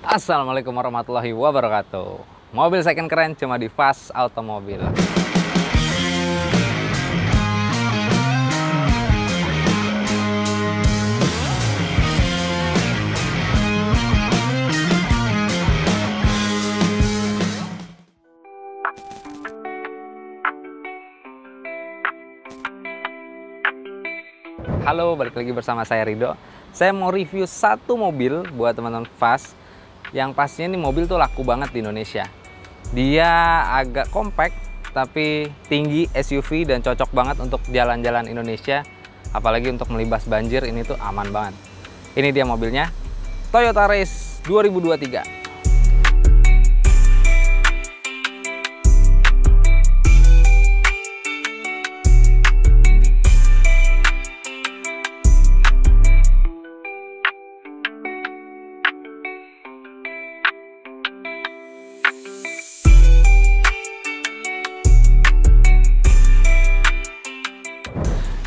Assalamualaikum warahmatollahi wabarakatuh. Mobil second keren cuma di Fast Automobil. Halo, balik lagi bersama saya Rido. Saya mau review satu mobil buat teman-teman Fast. Yang pastinya nih mobil tuh laku banget di Indonesia. Dia agak compact tapi tinggi, SUV, dan cocok banget untuk jalan-jalan Indonesia. Apalagi untuk melibas banjir, ini tuh aman banget. Ini dia mobilnya, Toyota Race 2023.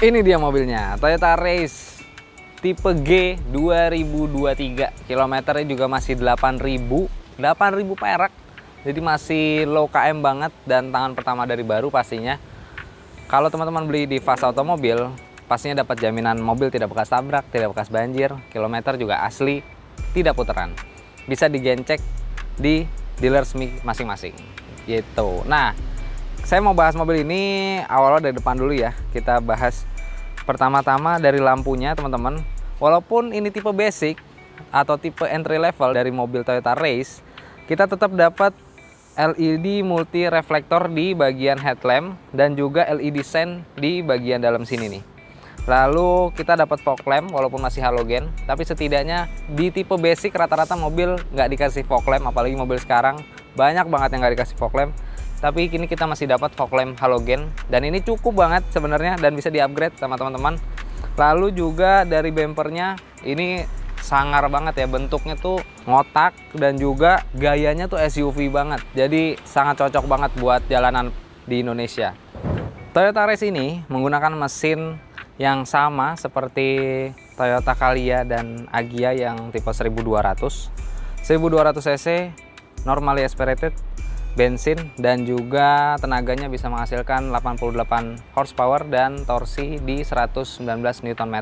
Ini dia mobilnya, Toyota Race tipe G 2023. Kilometernya juga masih 8.000 perak. Jadi masih low KM banget dan tangan pertama dari baru pastinya. Kalau teman-teman beli di Fast Automobil, pastinya dapat jaminan mobil tidak bekas tabrak, tidak bekas banjir, kilometer juga asli, tidak putaran. Bisa digencek di dealer masing-masing. Gitu. Nah, saya mau bahas mobil ini awalnya dari depan dulu ya. Kita bahas pertama-tama dari lampunya, teman-teman. Walaupun ini tipe basic atau tipe entry level dari mobil Toyota Race, kita tetap dapat LED multi reflektor di bagian headlamp dan juga LED sen di bagian dalam sini nih. Lalu kita dapat fog lamp walaupun masih halogen, tapi setidaknya di tipe basic rata-rata mobil nggak dikasih fog lamp, apalagi mobil sekarang banyak banget yang nggak dikasih fog lamp. Tapi kini kita masih dapat fog lamp halogen dan ini cukup banget sebenarnya dan bisa di-upgrade sama teman-teman. Lalu juga dari bumpernya ini sangar banget ya, bentuknya tuh ngotak dan juga gayanya tuh SUV banget. Jadi sangat cocok banget buat jalanan di Indonesia. Toyota Race ini menggunakan mesin yang sama seperti Toyota Calya dan Agya yang tipe 1200 cc, normally aspirated, bensin, dan juga tenaganya bisa menghasilkan 88 horsepower dan torsi di 119 Nm,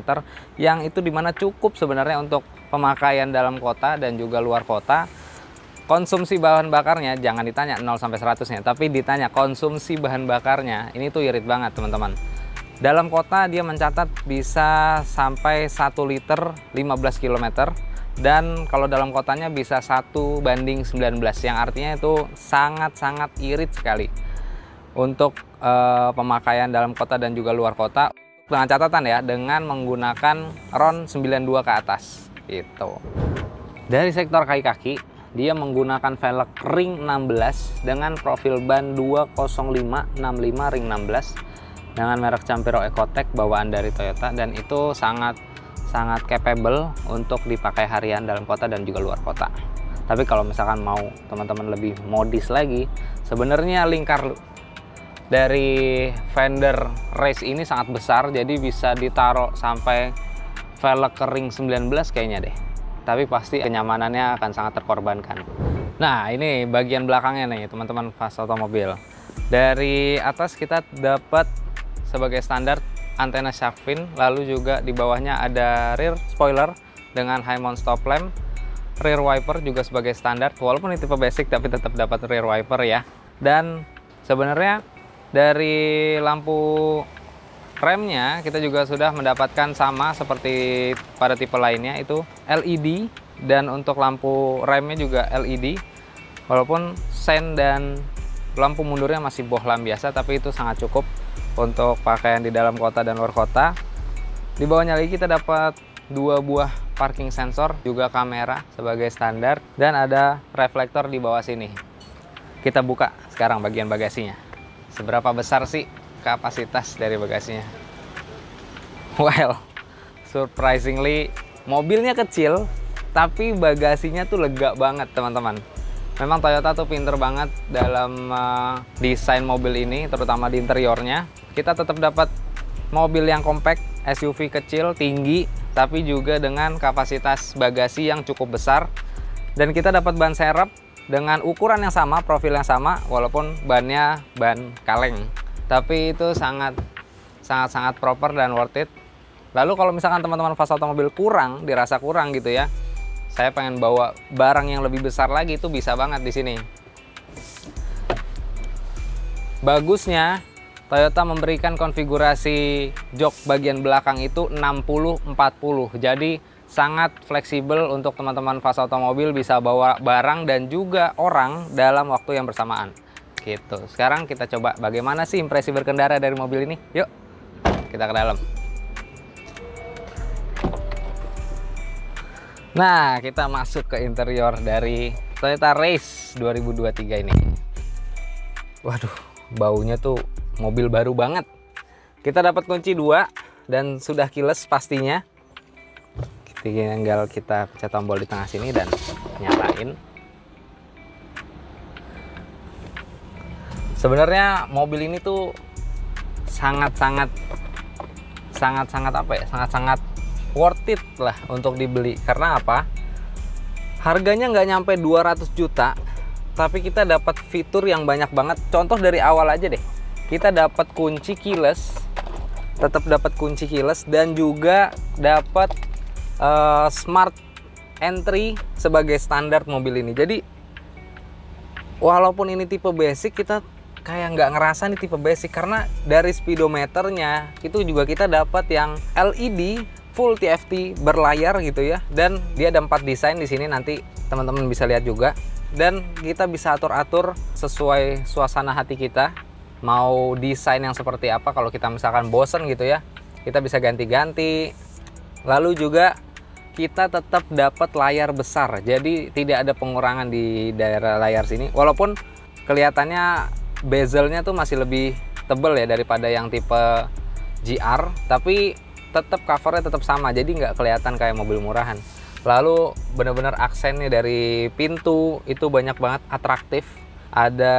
yang itu dimana cukup sebenarnya untuk pemakaian dalam kota dan juga luar kota. Konsumsi bahan bakarnya jangan ditanya 0-100-nya, tapi ditanya konsumsi bahan bakarnya, ini tuh irit banget teman-teman. Dalam kota dia mencatat bisa sampai 1 liter 15 km. Dan kalau dalam kotanya bisa 1:19, yang artinya itu sangat-sangat irit sekali untuk pemakaian dalam kota dan juga luar kota. Dengan catatan ya, dengan menggunakan RON 92 ke atas gitu. Dari sektor kaki-kaki, dia menggunakan velg ring 16 dengan profil ban 20565 ring 16 dengan merek Campiro Ecotec bawaan dari Toyota, dan itu sangat capable untuk dipakai harian dalam kota dan juga luar kota. Tapi kalau misalkan mau teman-teman lebih modis lagi, sebenarnya lingkar dari fender Race ini sangat besar, jadi bisa ditaruh sampai velg ke ring 19 kayaknya deh. Tapi pasti kenyamanannya akan sangat terkorbankan. Nah, ini bagian belakangnya nih teman-teman Fast Automobil. Dari atas kita dapat sebagai standar antena shark fin, lalu juga di bawahnya ada rear spoiler dengan high mount stop lamp, rear wiper juga sebagai standar, walaupun ini tipe basic tapi tetap dapat rear wiper ya. Dan sebenarnya dari lampu remnya kita juga sudah mendapatkan sama seperti pada tipe lainnya, itu LED, dan untuk lampu remnya juga LED, walaupun sen dan lampu mundurnya masih bohlam biasa, tapi itu sangat cukup untuk pakaian di dalam kota dan luar kota. Di bawahnya lagi kita dapat 2 buah parking sensor, juga kamera sebagai standar, dan ada reflektor di bawah sini. Kita buka sekarang bagian bagasinya. Seberapa besar sih kapasitas dari bagasinya? Well, surprisingly mobilnya kecil, tapi bagasinya tuh lega banget teman-teman. Memang Toyota tuh pinter banget dalam desain mobil ini, terutama di interiornya. Kita tetap dapat mobil yang compact, SUV kecil, tinggi, tapi juga dengan kapasitas bagasi yang cukup besar. Dan kita dapat ban serep dengan ukuran yang sama, profil yang sama, walaupun bannya ban kaleng. Tapi itu sangat proper dan worth it. Lalu kalau misalkan teman-teman fast automobil kurang, dirasa kurang gitu ya, saya pengen bawa barang yang lebih besar lagi, itu bisa banget di sini. Bagusnya Toyota memberikan konfigurasi jok bagian belakang itu 60-40. Jadi sangat fleksibel untuk teman-teman fast automobil bisa bawa barang dan juga orang dalam waktu yang bersamaan. Gitu. Sekarang kita coba bagaimana sih impresi berkendara dari mobil ini. Yuk, kita ke dalam. Nah, kita masuk ke interior dari Toyota Race 2023 ini. Waduh, baunya tuh mobil baru banget. Kita dapat kunci 2 dan sudah keyless pastinya. Tinggal kita pencet tombol di tengah sini dan nyalain. Sebenarnya mobil ini tuh sangat-sangat apa ya? Sangat-sangat worth it lah untuk dibeli. Karena apa? Harganya nggak nyampe 200 juta, tapi kita dapat fitur yang banyak banget. Contoh dari awal aja deh. Kita dapat kunci keyless, tetap dapat kunci keyless dan juga dapat smart entry sebagai standar mobil ini. Jadi walaupun ini tipe basic, kita kayak nggak ngerasa nih tipe basic karena dari speedometernya itu juga kita dapat yang LED full TFT berlayar gitu ya. Dan dia ada 4 desain di sini, nanti teman-teman bisa lihat juga. Dan kita bisa atur-atur sesuai suasana hati kita. Mau desain yang seperti apa, kalau kita misalkan bosen gitu ya, kita bisa ganti-ganti. Lalu juga kita tetap dapat layar besar, jadi tidak ada pengurangan di daerah layar sini. Walaupun kelihatannya bezelnya tuh masih lebih tebal ya daripada yang tipe GR, tapi tetap covernya tetap sama, jadi nggak kelihatan kayak mobil murahan. Lalu bener-bener aksennya dari pintu itu banyak banget atraktif. Ada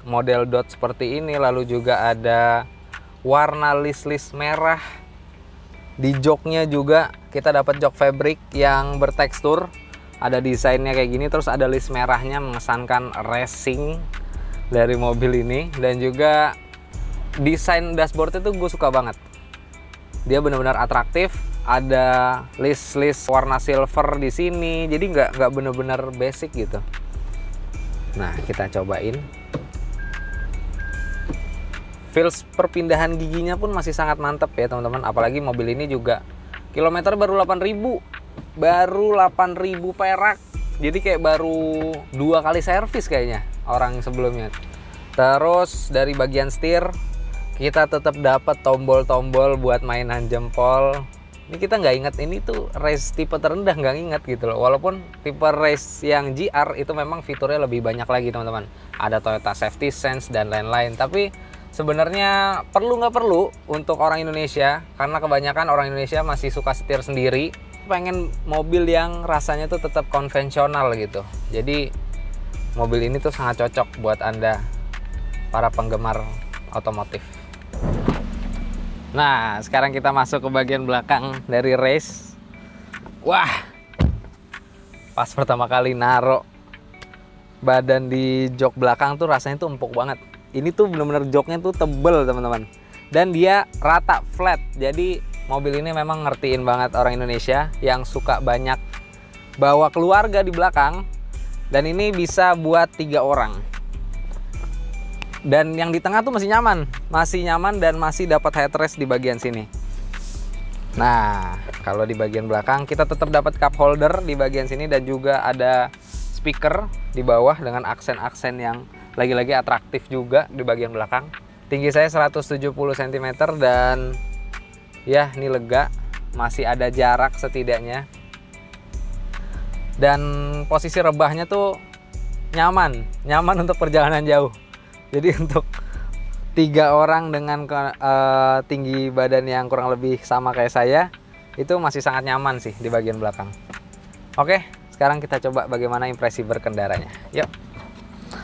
model dot seperti ini, lalu juga ada warna list-list merah. Di joknya juga kita dapat jok fabric yang bertekstur, ada desainnya kayak gini, terus ada list merahnya mengesankan racing dari mobil ini. Dan juga desain dashboard itu gue suka banget, dia benar-benar atraktif, ada list warna silver di sini, jadi nggak benar-benar basic gitu. Nah, kita cobain. Feels perpindahan giginya pun masih sangat mantep ya teman-teman. Apalagi mobil ini juga kilometer baru 8.000. Baru 8.000 perak. Jadi kayak baru 2 kali servis kayaknya orang sebelumnya. Terus dari bagian setir kita tetap dapat tombol-tombol buat mainan jempol. Ini kita nggak inget ini tuh race tipe terendah, nggak inget gitu loh. Walaupun tipe race yang GR itu memang fiturnya lebih banyak lagi teman-teman. Ada Toyota Safety Sense dan lain-lain. Tapi sebenarnya perlu nggak perlu untuk orang Indonesia, karena kebanyakan orang Indonesia masih suka setir sendiri, pengen mobil yang rasanya tuh tetap konvensional gitu. Jadi mobil ini tuh sangat cocok buat Anda para penggemar otomotif. Nah, sekarang kita masuk ke bagian belakang dari Race. Wah, pas pertama kali naro badan di jok belakang tuh rasanya tuh empuk banget. Ini tuh bener-bener joknya tuh tebel teman-teman, dan dia rata flat. Jadi mobil ini memang ngertiin banget orang Indonesia yang suka banyak bawa keluarga di belakang. Dan ini bisa buat 3 orang. Dan yang di tengah tuh masih nyaman dan masih dapat headrest di bagian sini. Nah, kalau di bagian belakang kita tetap dapat cup holder di bagian sini, dan juga ada speaker di bawah dengan aksen-aksen yang lagi-lagi atraktif juga di bagian belakang. Tinggi saya 170 cm dan ya ini lega, masih ada jarak setidaknya. Dan posisi rebahnya tuh nyaman untuk perjalanan jauh. Jadi untuk 3 orang dengan tinggi badan yang kurang lebih sama kayak saya, itu masih sangat nyaman sih di bagian belakang. Oke, sekarang kita coba bagaimana impresi berkendaranya. Yuk.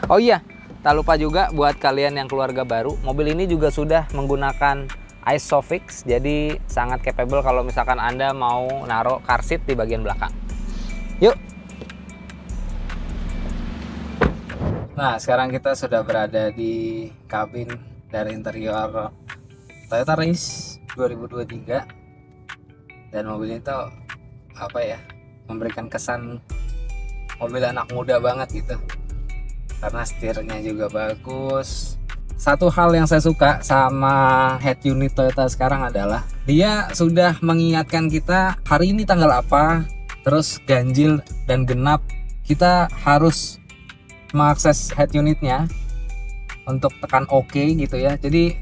Oh iya, tak lupa juga buat kalian yang keluarga baru, mobil ini juga sudah menggunakan ISOFIX, jadi sangat capable kalau misalkan Anda mau naruh car seat di bagian belakang. Yuk. Nah, sekarang kita sudah berada di kabin dari interior Toyota Race 2023, dan mobil ini tuh apa ya, memberikan kesan mobil anak muda banget gitu, karena setirnya juga bagus. Satu hal yang saya suka sama head unit Toyota sekarang adalah dia sudah mengingatkan kita hari ini tanggal apa, terus ganjil dan genap, kita harus mengakses head unitnya untuk tekan OK gitu ya. Jadi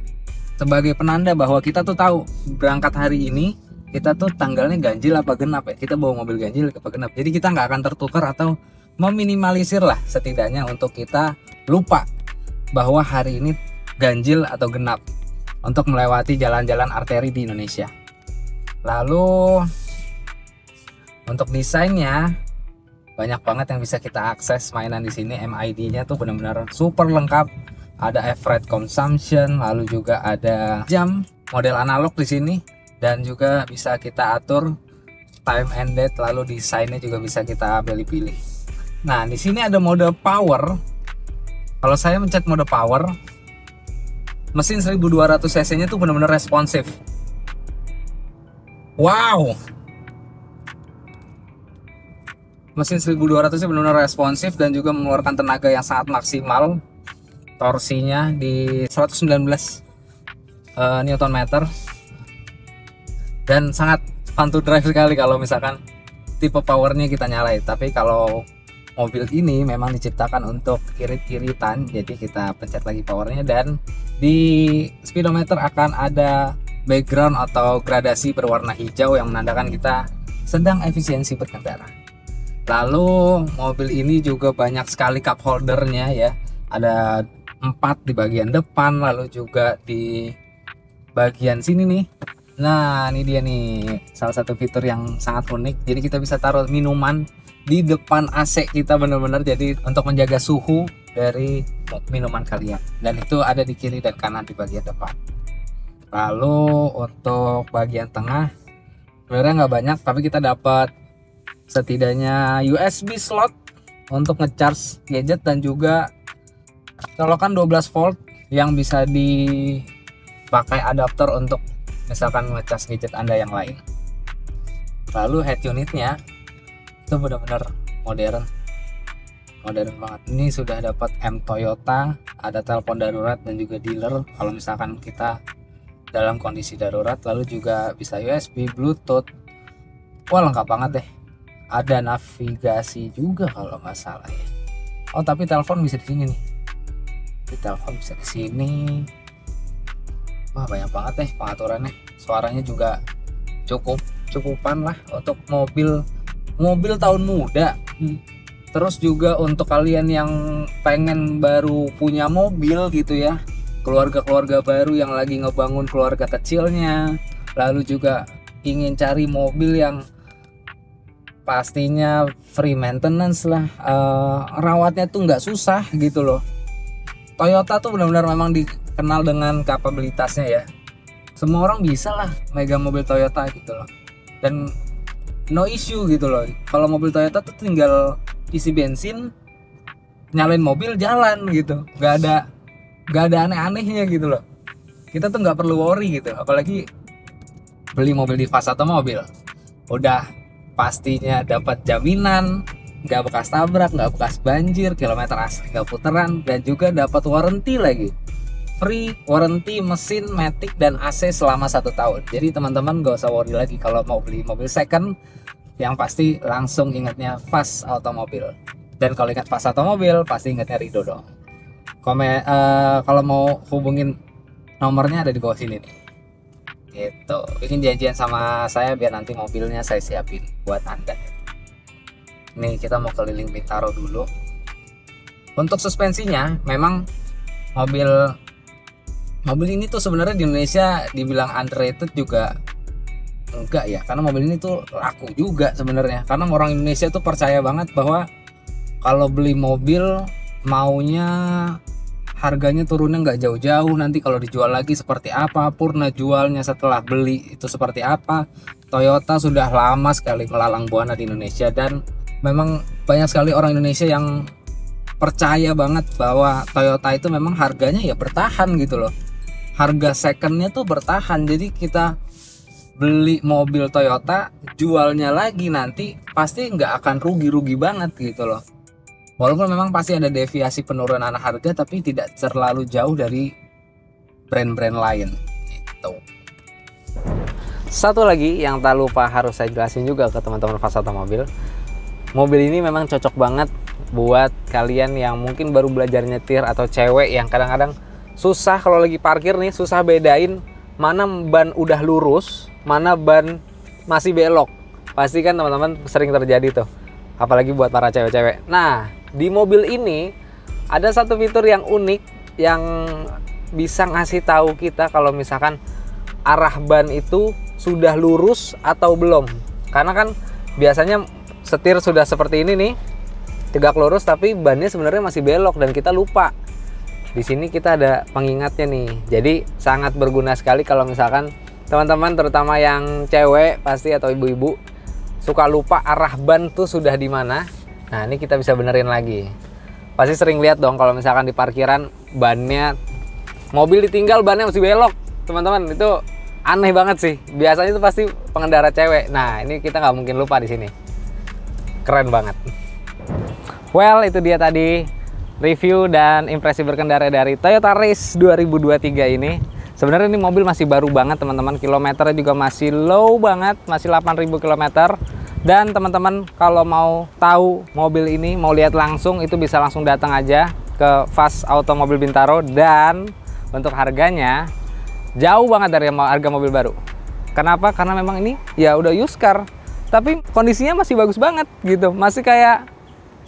sebagai penanda bahwa kita tuh tahu berangkat hari ini kita tuh tanggalnya ganjil apa genap ya, kita bawa mobil ganjil apa genap. Jadi kita nggak akan tertukar atau meminimalisir lah setidaknya untuk kita lupa bahwa hari ini ganjil atau genap untuk melewati jalan-jalan arteri di Indonesia. Lalu untuk desainnya banyak banget yang bisa kita akses mainan di sini. MID-nya tuh benar-benar super lengkap. Ada average consumption, lalu juga ada jam model analog di sini, dan juga bisa kita atur time and date. Lalu desainnya juga bisa kita pilih-pilih. Nah, di sini ada mode power. Kalau saya mencet mode power, mesin 1200 cc-nya tuh benar-benar responsif. Wow. Mesin 1200 nya benar-benar responsif dan juga mengeluarkan tenaga yang sangat maksimal. Torsinya di 119 Nm dan sangat fun to drive sekali kalau misalkan tipe powernya kita nyalain. Tapi kalau mobil ini memang diciptakan untuk irit-iritan, jadi kita pencet lagi powernya dan di speedometer akan ada background atau gradasi berwarna hijau yang menandakan kita sedang efisiensi berkendara. Lalu mobil ini juga banyak sekali cup holdernya ya, ada 4 di bagian depan, lalu juga di bagian sini nih. Nah, ini dia nih salah satu fitur yang sangat unik. Jadi kita bisa taruh minuman di depan AC kita, benar-benar jadi untuk menjaga suhu dari minuman kalian. Dan itu ada di kiri dan kanan di bagian depan. Lalu untuk bagian tengah sebenarnya nggak banyak, tapi kita dapat setidaknya USB slot untuk ngecharge gadget dan juga colokan 12 volt yang bisa dipakai adapter untuk misalkan ngecas gadget Anda yang lain. Lalu head unitnya itu benar-benar modern banget. Ini sudah dapat M Toyota, ada telepon darurat dan juga dealer kalau misalkan kita dalam kondisi darurat. Lalu juga bisa USB, Bluetooth. Wah, lengkap banget deh. Ada navigasi juga kalau nggak salah ya. Oh, tapi telepon bisa di sini nih. Telepon bisa di sini. Wah, banyak banget deh pengaturannya. Suaranya juga cukupan lah untuk mobil tahun muda. Terus juga untuk kalian yang pengen baru punya mobil gitu ya, keluarga baru yang lagi ngebangun keluarga kecilnya, lalu juga ingin cari mobil yang pastinya free maintenance lah, rawatnya tuh nggak susah gitu loh. Toyota tuh benar-benar memang dikenal dengan kapabilitasnya ya. Semua orang bisa lah megang mobil Toyota gitu loh. Dan no issue gitu loh. Kalau mobil Toyota tuh tinggal isi bensin, nyalain mobil, jalan gitu. Gak ada aneh-anehnya gitu loh. Kita tuh nggak perlu worry gitu. Apalagi beli mobil di Fast Automobil, udah pastinya dapat jaminan, nggak bekas tabrak, nggak bekas banjir, kilometer asli nggak puteran, dan juga dapat warranty lagi, free warranty mesin, matic, dan AC selama 1 tahun. Jadi teman-teman nggak usah worry lagi kalau mau beli mobil second, yang pasti langsung ingatnya Fast Automobil. Dan kalau ingat Fast Automobil pasti ingatnya Rido dong. Kalau mau hubungin nomornya ada di bawah sini nih. Gitu, bikin janjian sama saya biar nanti mobilnya saya siapin buat Anda. Nih kita mau keliling Bintaro dulu. Untuk suspensinya memang mobil ini tuh sebenarnya di Indonesia dibilang underrated juga enggak ya, karena mobil ini tuh laku juga sebenarnya, karena orang Indonesia tuh percaya banget bahwa kalau beli mobil maunya harganya turunnya nggak jauh-jauh, nanti kalau dijual lagi seperti apa, purna jualnya setelah beli itu seperti apa. Toyota sudah lama sekali melalang buana di Indonesia, dan memang banyak sekali orang Indonesia yang percaya banget bahwa Toyota itu memang harganya ya bertahan gitu loh. Harga secondnya tuh bertahan. Jadi kita beli mobil Toyota, jualnya lagi nanti pasti nggak akan rugi-rugi banget gitu loh. Walaupun memang pasti ada deviasi penurunan harga, tapi tidak terlalu jauh dari brand-brand lain gitu. Satu lagi yang tak lupa harus saya jelasin juga ke teman-teman Fast Automobil. Mobil ini memang cocok banget buat kalian yang mungkin baru belajar nyetir atau cewek yang kadang-kadang susah kalau lagi parkir nih, susah bedain mana ban udah lurus, mana ban masih belok. Pasti kan teman-teman sering terjadi tuh. Apalagi buat para cewek-cewek. Nah, di mobil ini ada satu fitur yang unik yang bisa ngasih tahu kita kalau misalkan arah ban itu sudah lurus atau belum. Karena kan biasanya setir sudah seperti ini nih, tegak lurus, tapi bannya sebenarnya masih belok dan kita lupa. Di sini kita ada pengingatnya nih. Jadi sangat berguna sekali kalau misalkan teman-teman terutama yang cewek pasti atau ibu-ibu suka lupa arah ban tuh sudah di mana. Nah, ini kita bisa benerin lagi. Pasti sering lihat dong kalau misalkan di parkiran bannya, mobil ditinggal bannya masih belok. Teman-teman, itu aneh banget sih. Biasanya itu pasti pengendara cewek. Nah, ini kita nggak mungkin lupa di sini. Keren banget. Well, itu dia tadi review dan impresi berkendara dari Toyota Race 2023 ini. Sebenarnya ini mobil masih baru banget teman-teman, kilometernya juga masih low banget, masih 8.000 km. Dan teman-teman kalau mau tahu mobil ini, mau lihat langsung, itu bisa langsung datang aja ke Fast Automobil Bintaro. Dan untuk harganya jauh banget dari harga mobil baru. Kenapa? Karena memang ini ya udah used car, tapi kondisinya masih bagus banget gitu, masih kayak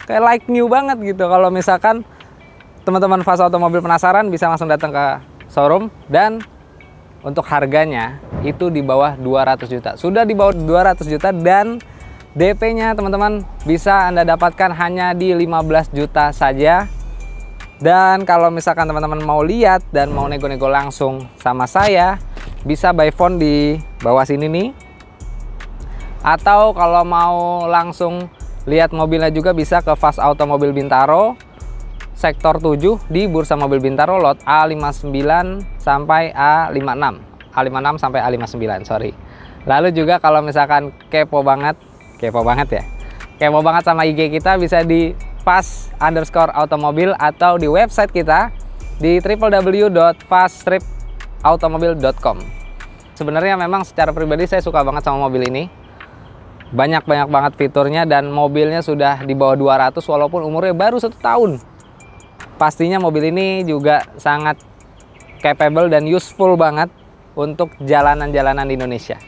like new banget gitu. Kalau misalkan teman-teman Fast Automobil penasaran, bisa langsung datang ke showroom. Dan untuk harganya itu di bawah 200 juta. Sudah di bawah 200 juta dan DP-nya teman-teman bisa Anda dapatkan hanya di 15 juta saja. Dan kalau misalkan teman-teman mau lihat dan mau nego-nego langsung sama saya, bisa by phone di bawah sini nih. Atau kalau mau langsung lihat mobilnya juga bisa ke Fast Automobil Bintaro Sektor 7 di Bursa Mobil Bintaro lot A59 sampai A56. A56 sampai A59, sorry. Lalu juga kalau misalkan kepo banget ya. Kepo banget sama IG kita, bisa di fast_automobil atau di website kita di www.fast-automobil.com. Sebenarnya memang secara pribadi saya suka banget sama mobil ini. Banyak banget fiturnya dan mobilnya sudah di bawah 200 walaupun umurnya baru 1 tahun. Pastinya mobil ini juga sangat capable dan useful banget untuk jalanan-jalanan di Indonesia.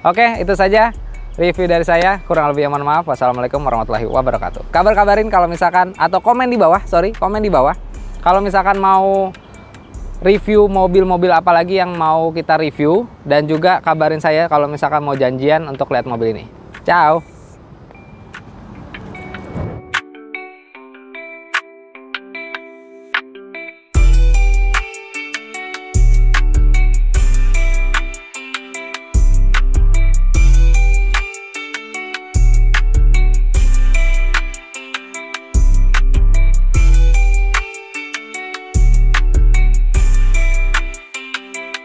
Oke, itu saja review dari saya. Kurang lebih mohon maaf. Wassalamualaikum warahmatullahi wabarakatuh. Kabarin kalau misalkan, atau komen di bawah, komen di bawah kalau misalkan mau review mobil-mobil apa lagi yang mau kita review. Dan juga kabarin saya kalau misalkan mau janjian untuk lihat mobil ini. Ciao.